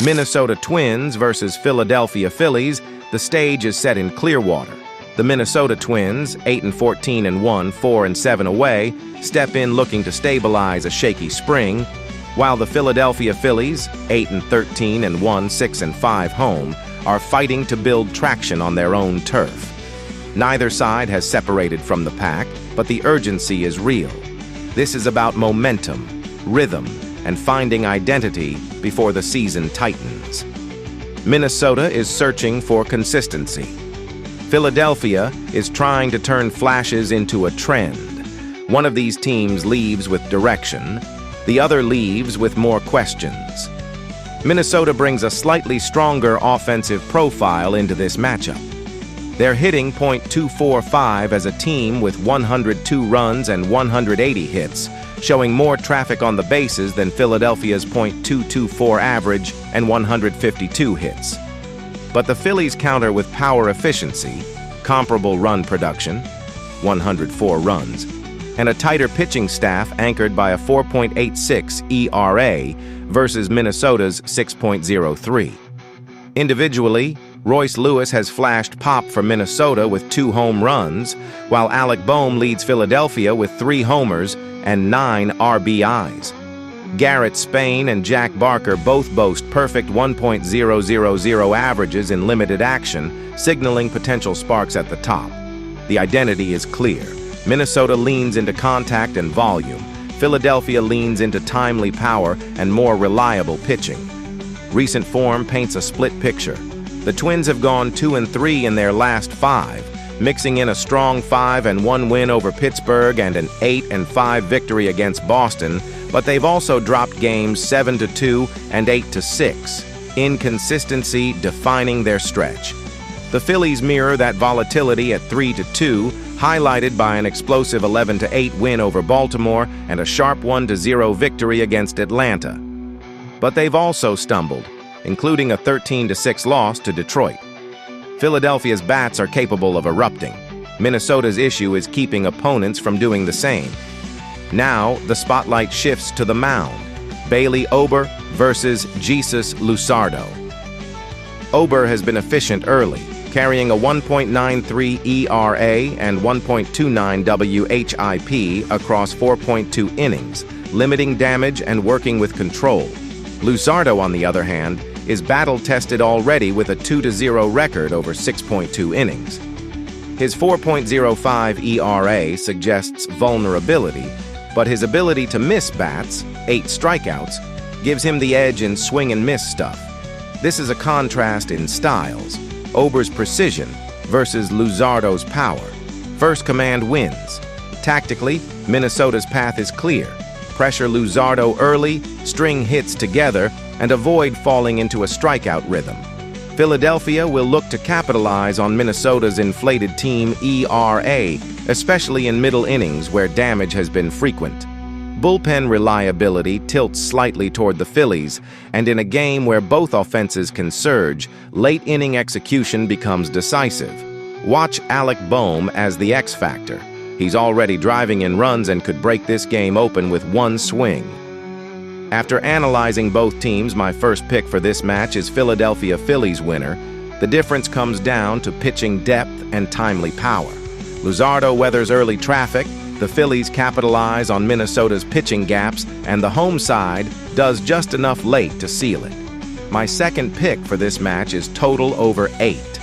Minnesota Twins versus Philadelphia Phillies. The stage is set in Clearwater. The Minnesota Twins, 8-14-1, 4-7 away, step in looking to stabilize a shaky spring, while the Philadelphia Phillies, 8-13-1, 6-5 home, are fighting to build traction on their own turf. Neither side has separated from the pack, but the urgency is real. This is about momentum, rhythm, and finding identity before the season tightens. Minnesota is searching for consistency. Philadelphia is trying to turn flashes into a trend. One of these teams leaves with direction, the other leaves with more questions. Minnesota brings a slightly stronger offensive profile into this matchup. They're hitting .245 as a team with 102 runs and 180 hits, showing more traffic on the bases than Philadelphia's .224 average and 152 hits. But the Phillies counter with power efficiency, comparable run production, 104 runs, and a tighter pitching staff anchored by a 4.86 ERA versus Minnesota's 6.03. Individually, Royce Lewis has flashed pop for Minnesota with 2 home runs, while Alec Boehm leads Philadelphia with 3 homers and 9 RBIs. Garrett Spain and Jack Barker both boast perfect 1.000 averages in limited action, signaling potential sparks at the top. The identity is clear. Minnesota leans into contact and volume. Philadelphia leans into timely power and more reliable pitching. Recent form paints a split picture. The Twins have gone 2-3 in their last 5, mixing in a strong 5-1 win over Pittsburgh and an 8-5 victory against Boston, but they've also dropped games 7-2 and 8-6, inconsistency defining their stretch. The Phillies mirror that volatility at 3-2, highlighted by an explosive 11-8 win over Baltimore and a sharp 1-0 victory against Atlanta. But they've also stumbled, including a 13-6 loss to Detroit. Philadelphia's bats are capable of erupting. Minnesota's issue is keeping opponents from doing the same. Now, the spotlight shifts to the mound. Bailey Ober versus Jesus Luzardo. Ober has been efficient early, carrying a 1.93 ERA and 1.29 WHIP across 4.2 innings, limiting damage and working with control. Luzardo, on the other hand, is battle-tested already with a 2-0 record over 6.2 innings. His 4.05 ERA suggests vulnerability, but his ability to miss bats, 8 strikeouts, gives him the edge in swing-and-miss stuff. This is a contrast in styles. Ober's precision versus Luzardo's power. First command wins. Tactically, Minnesota's path is clear. Pressure Luzardo early, string hits together, and avoid falling into a strikeout rhythm. Philadelphia will look to capitalize on Minnesota's inflated team ERA, especially in middle innings where damage has been frequent. Bullpen reliability tilts slightly toward the Phillies, and in a game where both offenses can surge, late-inning execution becomes decisive. Watch Alec Boehm as the X factor. He's already driving in runs and could break this game open with one swing. After analyzing both teams, my first pick for this match is Philadelphia Phillies winner. The difference comes down to pitching depth and timely power. Luzardo weathers early traffic, the Phillies capitalize on Minnesota's pitching gaps, and the home side does just enough late to seal it. My second pick for this match is total over 8.